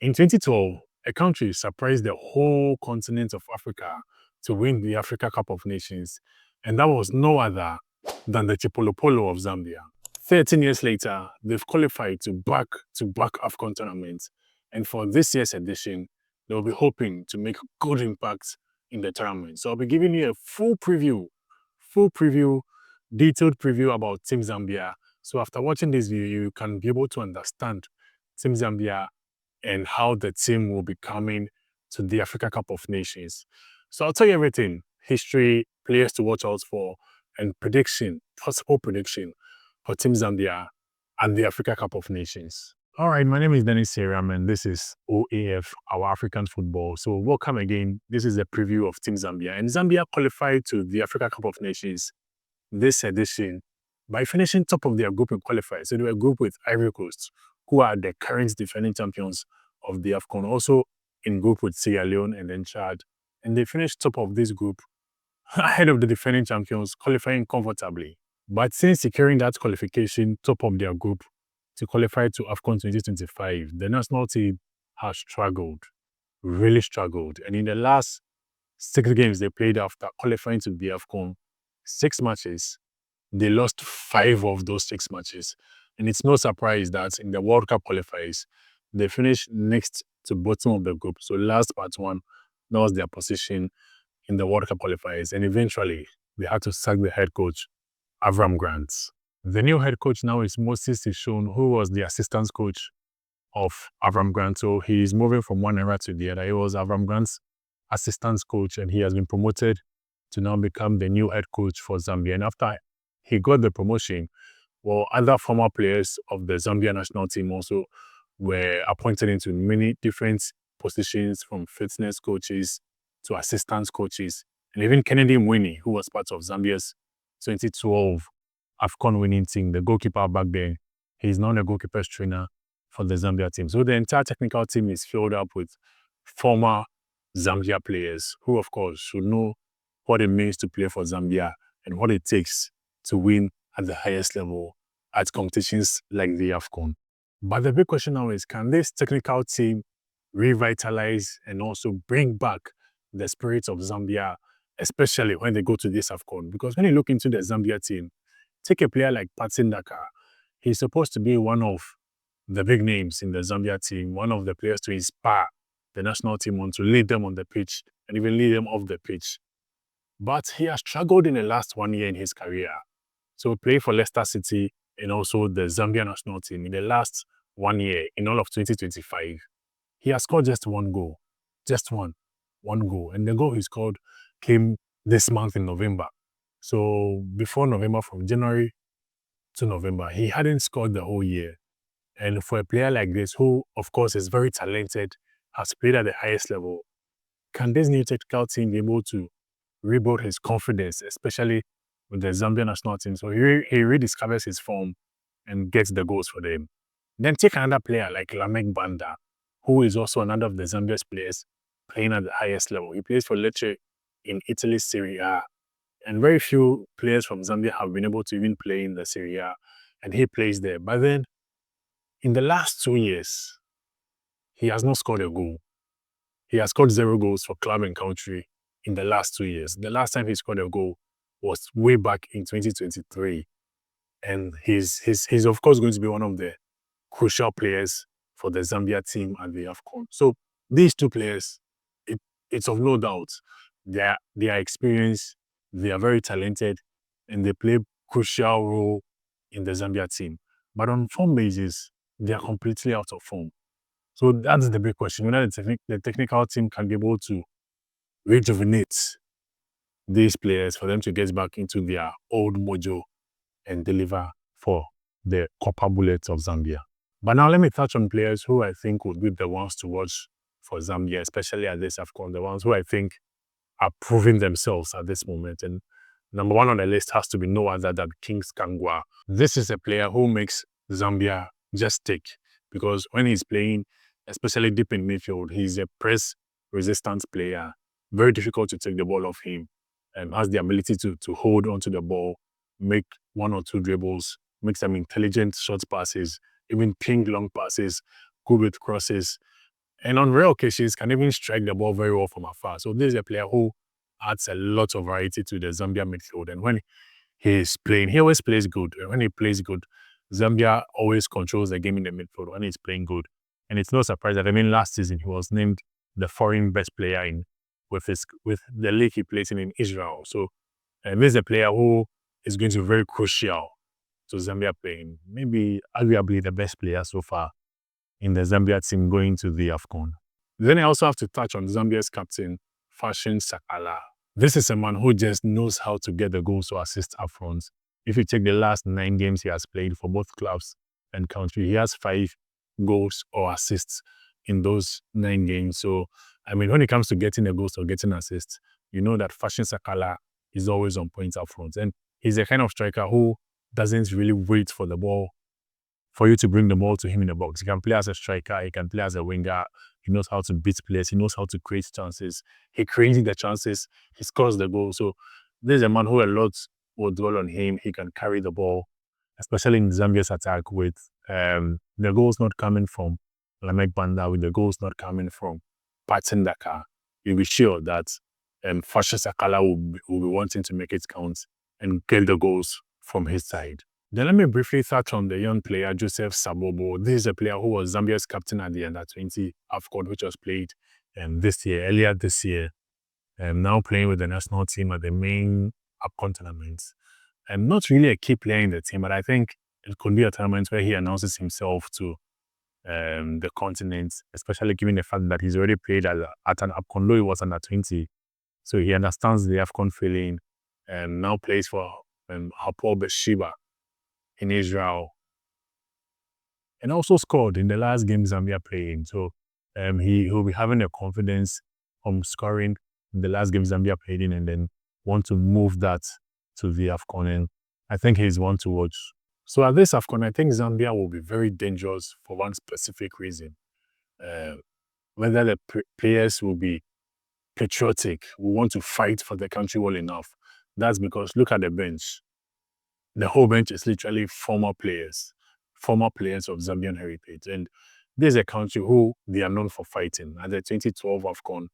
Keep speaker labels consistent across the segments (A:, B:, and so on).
A: In 2012, a country surprised the whole continent of Africa to win the Africa Cup of Nations, and that was no other than the Chipolopolo of Zambia. 13 years later, they've qualified to back-to-back AFCON tournaments, and for this year's edition, they'll be hoping to make good impact in the tournament. So I'll be giving you a full preview, detailed preview about Team Zambia. So after watching this video, you can be able to understand Team Zambia and how the team will be coming to the Africa Cup of Nations. So I'll tell you everything: history, players to watch out for, and possible prediction for Team Zambia and the Africa Cup of Nations. All right, my name is Dennis Seriam, and this is OAF, our African football. So welcome again. This is a preview of Team Zambia. And Zambia qualified to the Africa Cup of Nations this edition by finishing top of their group in qualifiers. So they were a group with Ivory Coast, who are the current defending champions of the AFCON, also in group with Sierra Leone and then Chad. And they finished top of this group ahead of the defending champions, qualifying comfortably. But since securing that qualification top of their group to qualify to AFCON 2025, the national team has struggled, really struggled. And in the last 6 games they played after qualifying to the AFCON, 6 matches, they lost 5 of those 6 matches. And it's no surprise that in the World Cup qualifiers, they finished next to bottom of the group. So last part 1, that was their position in the World Cup qualifiers. And eventually, they had to sack the head coach, Avram Grant. The new head coach now is Moses Ishon, who was the assistant coach of Avram Grant. So he is moving from one era to the other. He was Avram Grant's assistant coach, and he has been promoted to now become the new head coach for Zambia. And after he got the promotion, well, other former players of the Zambia national team also were appointed into many different positions, from fitness coaches to assistant coaches. And even Kennedy Mwini, who was part of Zambia's 2012 AFCON winning team, the goalkeeper back then, he's now the goalkeeper's trainer for the Zambia team. So the entire technical team is filled up with former Zambia players who, of course, should know what it means to play for Zambia and what it takes to win at the highest level at competitions like the AFCON. But the big question now is, can this technical team revitalize and also bring back the spirits of Zambia, especially when they go to this AFCON? Because when you look into the Zambia team, take a player like Patson Daka. He's supposed to be one of the big names in the Zambia team, one of the players to inspire the national team on, to lead them on the pitch and even lead them off the pitch. But he has struggled in the last 1 year in his career. So play for Leicester City and also the Zambia national team in the last 1 year, in all of 2025. He has scored just 1 goal. Just one goal. And the goal he scored came this month in November. So before November, from January to November, he hadn't scored the whole year. And for a player like this, who of course is very talented, has played at the highest level, can this new technical team be able to rebuild his confidence, especially with the Zambia national team? So he rediscovers his form and gets the goals for them. Then take another player like Lamek Banda, who is also another of the Zambia's players playing at the highest level. He plays for Lecce in Italy's Serie A. And very few players from Zambia have been able to even play in the Serie A, and he plays there. But then, in the last 2 years, he has not scored a goal. He has scored 0 goals for club and country in the last 2 years. The last time he scored a goal was way back in 2023. And he's of course going to be one of the crucial players for the Zambia team at the AFCON. So these 2 players, it's of no doubt, they are experienced, they are very talented, and they play a crucial role in the Zambia team. But on form basis, they are completely out of form. So that's the big question, whether the technical team can be able to rejuvenate these players for them to get back into their old mojo and deliver for the Copper Bullets of Zambia. But now let me touch on players who I think would be the ones to watch for Zambia, especially at this AFCON, the ones who I think are proving themselves at this moment. And number 1 on the list has to be no other than Kings Kangwa. This is a player who makes Zambia just tick, because when he's playing, especially deep in midfield, he's a press-resistant player. Very difficult to take the ball off him, and has the ability to hold onto the ball, make 1 or 2 dribbles, make some intelligent short passes, even ping long passes, good with crosses. And on rare occasions, can even strike the ball very well from afar. So this is a player who adds a lot of variety to the Zambia midfield. And when he is playing, he always plays good. And when he plays good, Zambia always controls the game in the midfield when he's playing good. And it's no surprise that, last season he was named the foreign best player with the league he plays in Israel. So this is a player who is going to be very crucial to Zambia playing. Maybe arguably the best player so far in the Zambia team going to the AFCON. Then I also have to touch on Zambia's captain, Fashion Sakala. This is a man who just knows how to get the goals or assists up front. If you take the last 9 games he has played for both clubs and country, he has 5 goals or assists in those 9 games. So, when it comes to getting the goals or getting assists, you know that Fashion Sakala is always on point up front. And he's a kind of striker who doesn't really wait for the ball, for you to bring the ball to him in the box. He can play as a striker, he can play as a winger, he knows how to beat players, he knows how to create chances, he creates the chances, he scores the goal. So there's a man who a lot will dwell on him. He can carry the ball, especially in Zambia's attack with the goals not coming from Lamek Banda, with the goals not coming from Patson Dakar. You'll be sure that Fasha Sakala will be wanting to make it count and get the goals from his side. Then let me briefly touch on the young player, Joseph Sabobo. This is a player who was Zambia's captain at the Under-20 AFCON, which was played earlier this year, now playing with the national team at the main AFCON tournament. Not really a key player in the team, but I think it could be a tournament where he announces himself to the continent, especially given the fact that he's already played at an AFCON, though he was Under-20. So he understands the AFCON feeling and now plays for Hapoel Beersheba in Israel, and also scored in the last game Zambia played. So he'll be having the confidence from scoring in the last game Zambia played in, and then want to move that to the AFCON. And I think he's one to watch. So at this AFCON, I think Zambia will be very dangerous for one specific reason. Whether the players will be patriotic, will want to fight for the country well enough. That's because look at the bench. The whole bench is literally former players of Zambian heritage. And this is a country who they are known for fighting. At the 2012 AFCON,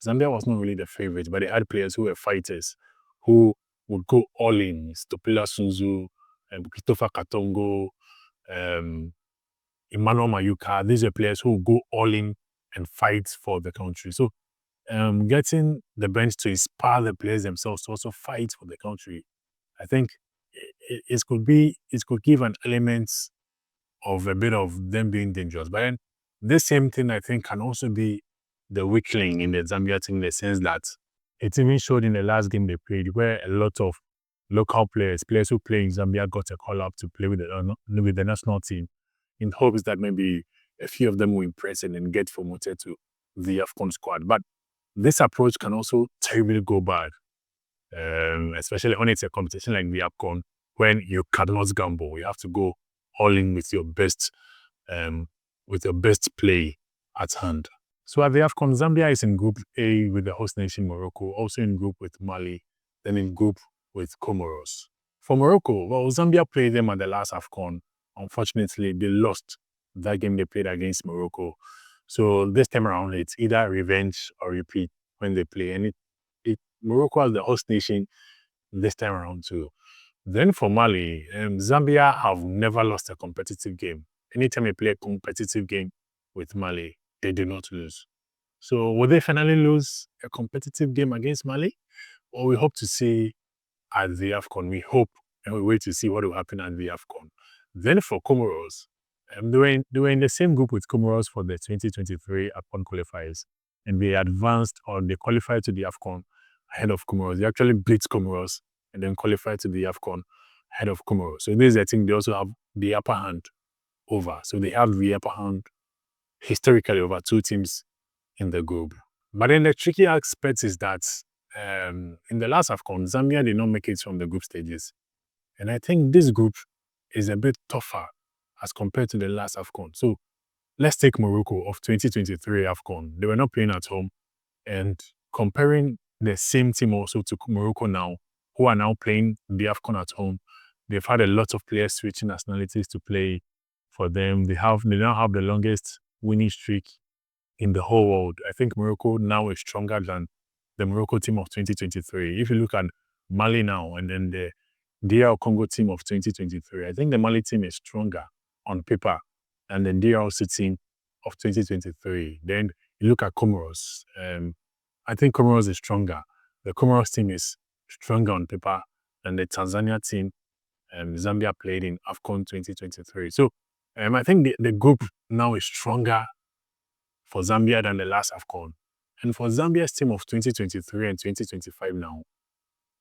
A: Zambia was not really the favorite, but they had players who were fighters, who would go all in. Stopila Sunzu, Christopher Katongo, Emmanuel Mayuka. These are players who go all in and fight for the country. So getting the bench to inspire the players themselves to also fight for the country, I think it could give an element of a bit of them being dangerous. But then this same thing, I think, can also be the weak link in the Zambia team, in the sense that it even showed in the last game they played, where a lot of local players who play in Zambia, got a call up to play with the national team, in hopes that maybe a few of them will impress and get promoted to the AFCON squad. But this approach can also terribly go bad. Especially when it's a competition like the AFCON, when you cannot gamble, you have to go all in with your best play at hand. So at the AFCON, Zambia is in Group A with the host nation Morocco, also in group with Mali, then in group with Comoros. For Morocco, well, Zambia played them at the last AFCON. Unfortunately, they lost that game they played against Morocco. So this time around, it's either revenge or repeat when they play. And Morocco as the host nation this time around too. Then for Mali, Zambia have never lost a competitive game. Anytime they play a competitive game with Mali, they do not lose. So will they finally lose a competitive game against Mali? Or we hope to see at the AFCON. We hope and we wait to see what will happen at the AFCON. Then for Comoros, they were in the same group with Comoros for the 2023 AFCON qualifiers. And they advanced, or they qualified to the AFCON ahead of Comoros. They actually blitzed Comoros and then qualified to the AFCON ahead of Comoros. So this, I think, they also have the upper hand over. So they have the upper hand historically over 2 teams in the group. But then the tricky aspect is that in the last AFCON, Zambia did not make it from the group stages. And I think this group is a bit tougher as compared to the last AFCON. So let's take Morocco of 2023 AFCON. They were not playing at home. And comparing the same team also to Morocco now, who are now playing the AFCON at home, they've had a lot of players switching nationalities to play for them. They now have the longest winning streak in the whole world. I think Morocco now is stronger than the Morocco team of 2023. If you look at Mali now and then the DR Congo team of 2023, I think the Mali team is stronger on paper than the DRC team of 2023. Then you look at Comoros. I think Comoros is stronger. The Comoros team is stronger on paper than the Tanzania team Zambia played in AFCON 2023. So I think the group now is stronger for Zambia than the last AFCON. And for Zambia's team of 2023 and 2025 now,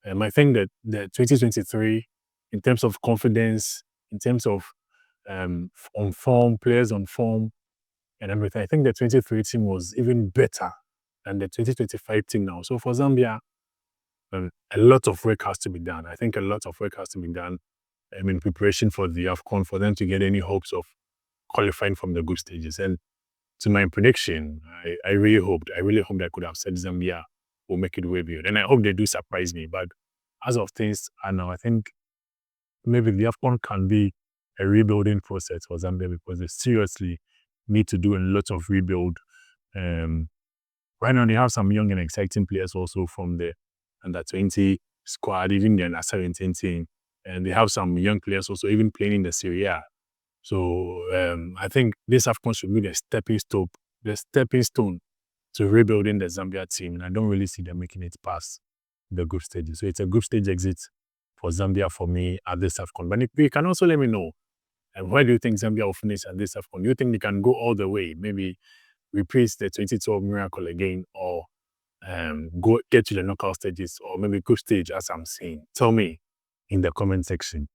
A: I think that the 2023, in terms of confidence, in terms of on form, players on form, and everything, I think the 23 team was even better than the 2025 team now. So for Zambia, a lot of work has to be done. I think a lot of work has to be done in preparation for the AFCON for them to get any hopes of qualifying from the group stages. And to my prediction, I really hope that I could have said Zambia will make it way beyond. And I hope they do surprise me. But as of things are now, I think maybe the AFCON can be a rebuilding process for Zambia because they seriously need to do a lot of rebuild. Right now, they have some young and exciting players also from the under-20 squad, even the under-17 team. And they have some young players also even playing in the Serie A. So I think this AFCON should be the stepping stone to rebuilding the Zambia team. And I don't really see them making it past the group stages. So it's a group stage exit for Zambia for me at this AFCON. But you can also let me know, where do you think Zambia will finish at this AFCON? Do you think they can go all the way? Maybe repeat the 2012 miracle again, or go get to the knockout stages, or maybe group stage as I'm saying? Tell me in the comment section.